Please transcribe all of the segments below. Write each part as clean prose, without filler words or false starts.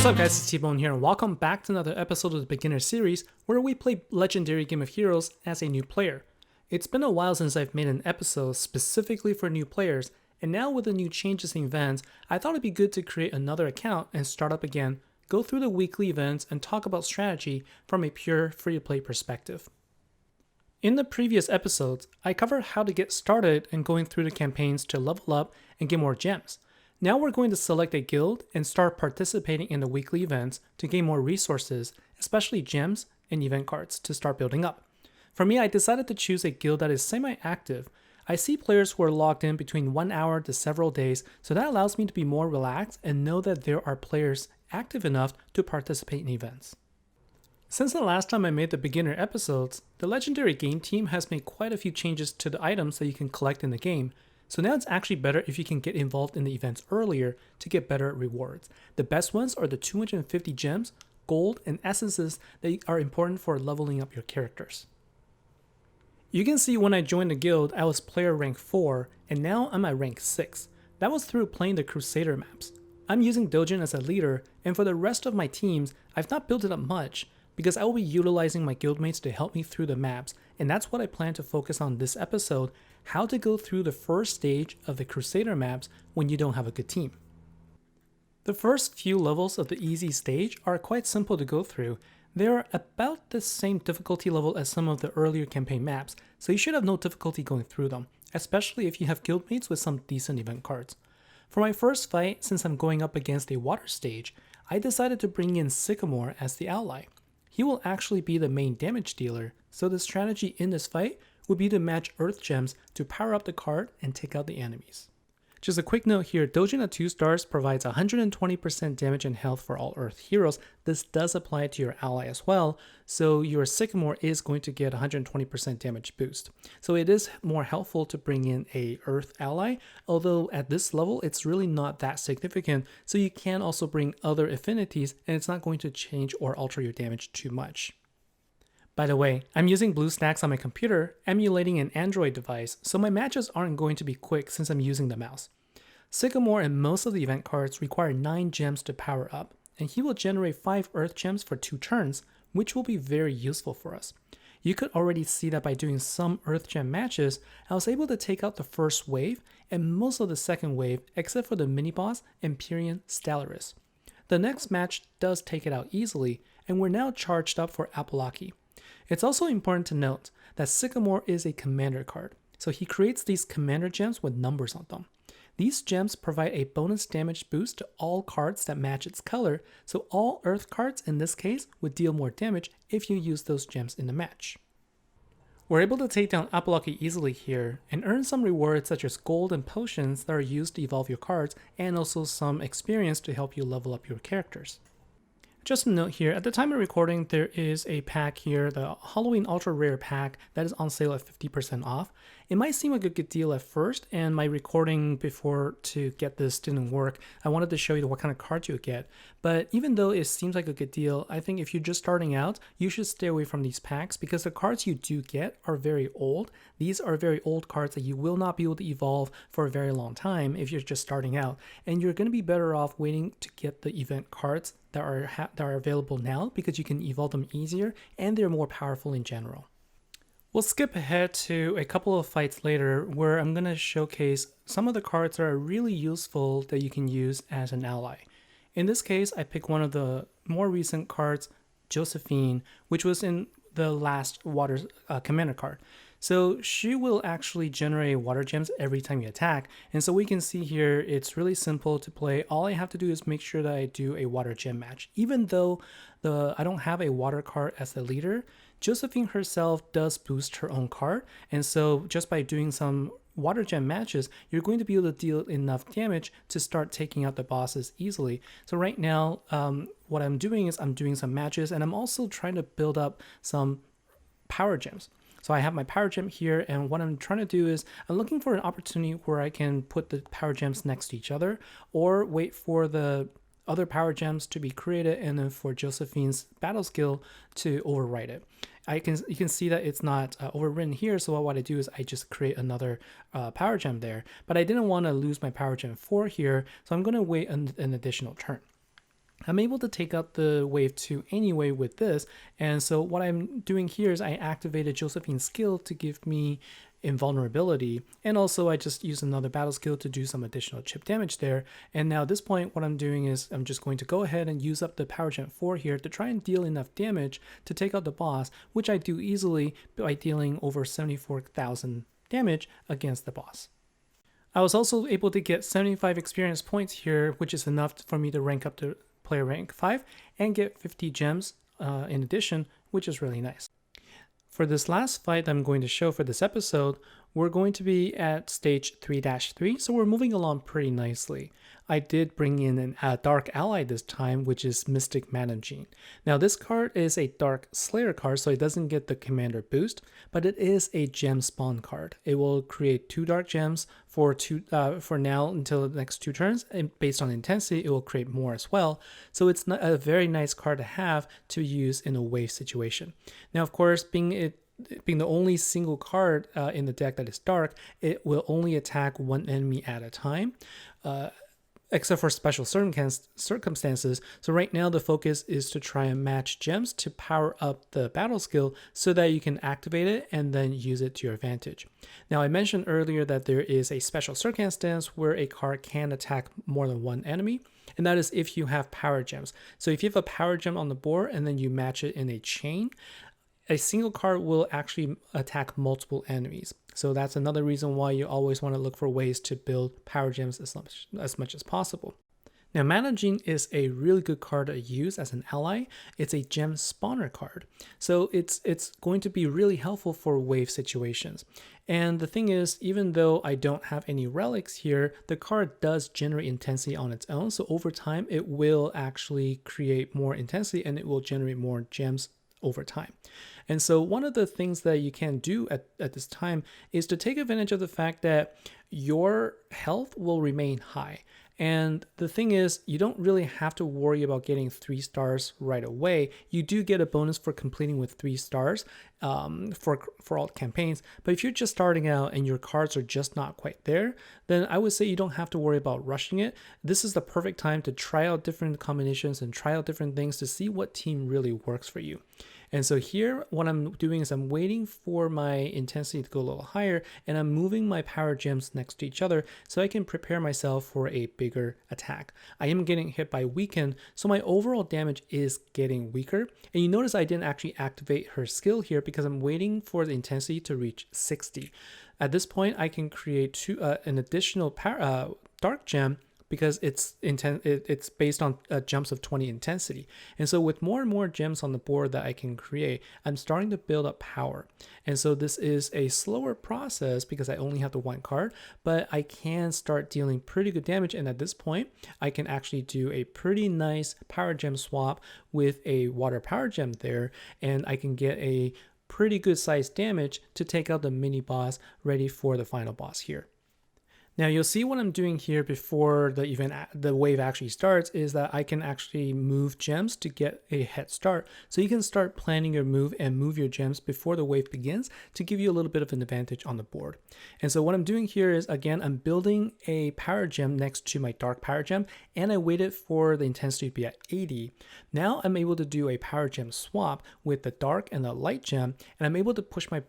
What's up guys, it's TBone here and welcome back to another episode of the Beginner Series where we play Legendary Game of Heroes as a new player. It's been a while since I've made an episode specifically for new players, and now with the new changes in events, I thought it'd be good to create another account and start up again, go through the weekly events and talk about strategy from a pure free-to-play perspective. In the previous episodes, I covered how to get started and going through the campaigns to level up and get more gems. Now we're going to select a guild and start participating in the weekly events to gain more resources, especially gems and event cards to start building up. For me, I decided to choose a guild that is semi-active. I see players who are logged in between 1 hour to several days, so that allows me to be more relaxed and know that there are players active enough to participate in events. Since the last time I made the beginner episodes, the Legendary game team has made quite a few changes to the items that you can collect in the game. So now it's actually better if you can get involved in the events earlier to get better rewards. The best ones are the 250 gems, gold, and essences that are important for leveling up your characters. You can see when I joined the guild, I was player rank 4, and now I'm at rank 6. That was through playing the Crusader maps. I'm using Dojin as a leader, and for the rest of my teams, I've not built it up much, because I will be utilizing my guildmates to help me through the maps, and that's what I plan to focus on this episode, how to go through the first stage of the Crusader maps when you don't have a good team. The first few levels of the easy stage are quite simple to go through. They're about the same difficulty level as some of the earlier campaign maps, so you should have no difficulty going through them, especially if you have guildmates with some decent event cards. For my first fight, since I'm going up against a water stage, I decided to bring in Sycamore as the ally. He will actually be the main damage dealer, so the strategy in this fight would be to match Earth Gems to power up the card and take out the enemies. Just a quick note here, Dojin at 2 stars provides 120% damage and health for all Earth heroes. This does apply to your ally as well, so your Sycamore is going to get 120% damage boost. So it is more helpful to bring in a Earth ally, although at this level it's really not that significant, so you can also bring other affinities and it's not going to change or alter your damage too much. By the way, I'm using BlueStacks on my computer, emulating an Android device, so my matches aren't going to be quick since I'm using the mouse. Sycamore and most of the event cards require 9 gems to power up, and he will generate 5 Earth Gems for 2 turns, which will be very useful for us. You could already see that by doing some Earth Gem matches, I was able to take out the first wave and most of the second wave except for the mini-boss Empyrean Stellaris. The next match does take it out easily, and we're now charged up for Apolaki. It's also important to note that Sycamore is a commander card, so he creates these commander gems with numbers on them. These gems provide a bonus damage boost to all cards that match its color, so all Earth cards in this case would deal more damage if you use those gems in the match. We're able to take down Apolaki easily here and earn some rewards such as gold and potions that are used to evolve your cards, and also some experience to help you level up your characters. Just a note here, at the time of recording, there is a pack here, the Halloween Ultra Rare pack, that is on sale at 50% off. It might seem like a good deal at first, and my recording before to get this didn't work. I wanted to show you what kind of cards you would get. But even though it seems like a good deal, I think if you're just starting out, you should stay away from these packs because the cards you do get are very old. These are very old cards that you will not be able to evolve for a very long time if you're just starting out. And you're going to be better off waiting to get the event cards that are available now because you can evolve them easier and they're more powerful in general. We'll skip ahead to a couple of fights later where I'm going to showcase some of the cards that are really useful that you can use as an ally. In this case, I picked one of the more recent cards, Josephine, which was in the last water commander card. So she will actually generate water gems every time you attack. And so we can see here, it's really simple to play. All I have to do is make sure that I do a water gem match. Even though I don't have a water card as the leader, Josephine herself does boost her own card. And so just by doing some water gem matches, you're going to be able to deal enough damage to start taking out the bosses easily. So right now, what I'm doing is I'm doing some matches and I'm also trying to build up some power gems. So I have my power gem here, and what I'm trying to do is I'm looking for an opportunity where I can put the power gems next to each other or wait for the other power gems to be created and then for Josephine's battle skill to overwrite it. You can see that it's not overwritten here, so what I do is I just create another power gem there. But I didn't want to lose my power gem 4 here, so I'm going to wait an additional turn. I'm able to take out the wave 2 anyway with this. And so what I'm doing here is I activated Josephine's skill to give me invulnerability. And also I just used another battle skill to do some additional chip damage there. And now at this point, what I'm doing is I'm just going to go ahead and use up the Power Gem 4 here to try and deal enough damage to take out the boss, which I do easily by dealing over 74,000 damage against the boss. I was also able to get 75 experience points here, which is enough for me to rank up to player rank 5 and get 50 gems in addition, which is really nice. For this last fight I'm going to show for this episode, we're going to be at stage 3-3, so we're moving along pretty nicely. I did bring in a Dark Ally this time, which is Mystic Madam Jean. Now this card is a Dark Slayer card, so it doesn't get the Commander boost, but it is a gem spawn card. It will create 2 Dark Gems for now until the next 2 turns, and based on intensity, it will create more as well. So it's a very nice card to have to use in a wave situation. Now, of course, being the only single card in the deck that is dark, it will only attack one enemy at a time, except for special circumstances. So right now the focus is to try and match gems to power up the battle skill so that you can activate it and then use it to your advantage. Now I mentioned earlier that there is a special circumstance where a card can attack more than one enemy, and that is if you have power gems. So if you have a power gem on the board and then you match it in a chain, a single card will actually attack multiple enemies. So that's another reason why you always want to look for ways to build power gems as much as possible. Now, Madam Jean is a really good card to use as an ally. It's a gem spawner card. So it's going to be really helpful for wave situations. And the thing is, even though I don't have any relics here, the card does generate intensity on its own. So over time, it will actually create more intensity and it will generate more gems over time. And so one of the things that you can do at this time is to take advantage of the fact that your health will remain high. And the thing is, you don't really have to worry about getting 3 stars right away. You do get a bonus for completing with 3 stars for all campaigns. But if you're just starting out and your cards are just not quite there, then I would say you don't have to worry about rushing it. This is the perfect time to try out different combinations and try out different things to see what team really works for you. And so here, what I'm doing is I'm waiting for my intensity to go a little higher, and I'm moving my power gems next to each other so I can prepare myself for a bigger attack. I am getting hit by weaken, so my overall damage is getting weaker. And you notice I didn't actually activate her skill here because I'm waiting for the intensity to reach 60. At this point, I can create an additional dark gem, because it's based on jumps of 20 intensity. And so with more and more gems on the board that I can create, I'm starting to build up power. And so this is a slower process because I only have the 1 card, but I can start dealing pretty good damage. And at this point, I can actually do a pretty nice power gem swap with a water power gem there, and I can get a pretty good sized damage to take out the mini boss ready for the final boss here. Now you'll see what I'm doing here before the wave actually starts is that I can actually move gems to get a head start. So you can start planning your move and move your gems before the wave begins to give you a little bit of an advantage on the board. And so what I'm doing here is, again, I'm building a power gem next to my dark power gem, and I waited for the intensity to be at 80. Now I'm able to do a power gem swap with the dark and the light gem, and I'm able to push my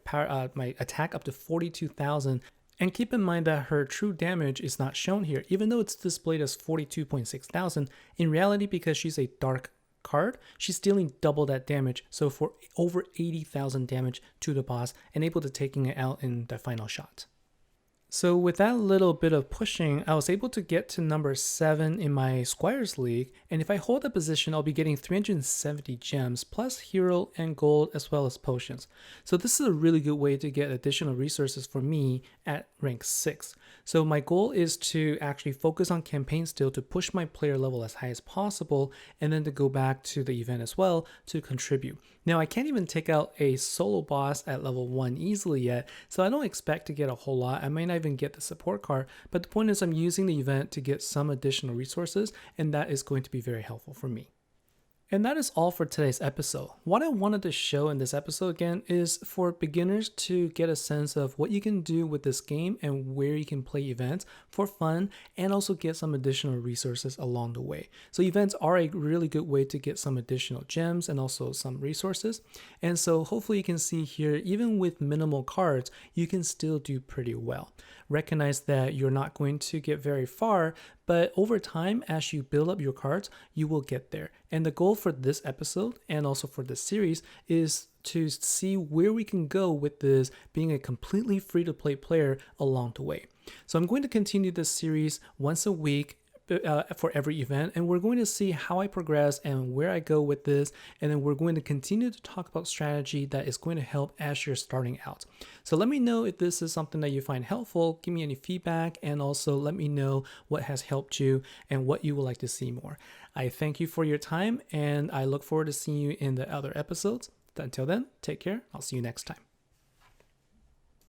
attack up to 42,000. And keep in mind that her true damage is not shown here, even though it's displayed as 42.6 thousand. In reality, because she's a dark card, she's dealing double that damage, so for over 80,000 damage to the boss and able to taking it out in the final shot. So with that little bit of pushing, I was able to get to number 7 in my Squires League, and if I hold that position, I'll be getting 370 gems, plus hero and gold, as well as potions. So this is a really good way to get additional resources for me at rank 6. So my goal is to actually focus on campaign still to push my player level as high as possible, and then to go back to the event as well to contribute. Now I can't even take out a solo boss at level 1 easily yet, so I don't expect to get a whole lot. I might not even get the support card, but the point is I'm using the event to get some additional resources, and that is going to be very helpful for me. And that is all for today's episode. What I wanted to show in this episode again is for beginners to get a sense of what you can do with this game and where you can play events for fun and also get some additional resources along the way. So events are a really good way to get some additional gems and also some resources. And so hopefully you can see here, even with minimal cards, you can still do pretty well. Recognize that you're not going to get very far, but over time, as you build up your cards, you will get there. And the goal for this episode and also for this series is to see where we can go with this being a completely free-to-play player along the way. So I'm going to continue this series once a week for every event, and we're going to see how I progress and where I go with this, and then we're going to continue to talk about strategy that is going to help as you're starting out. So let me know if this is something that you find helpful, give me any feedback, and also let me know what has helped you and what you would like to see more. I thank you for your time, and I look forward to seeing you in the other episodes. Until then, take care. I'll see you next time.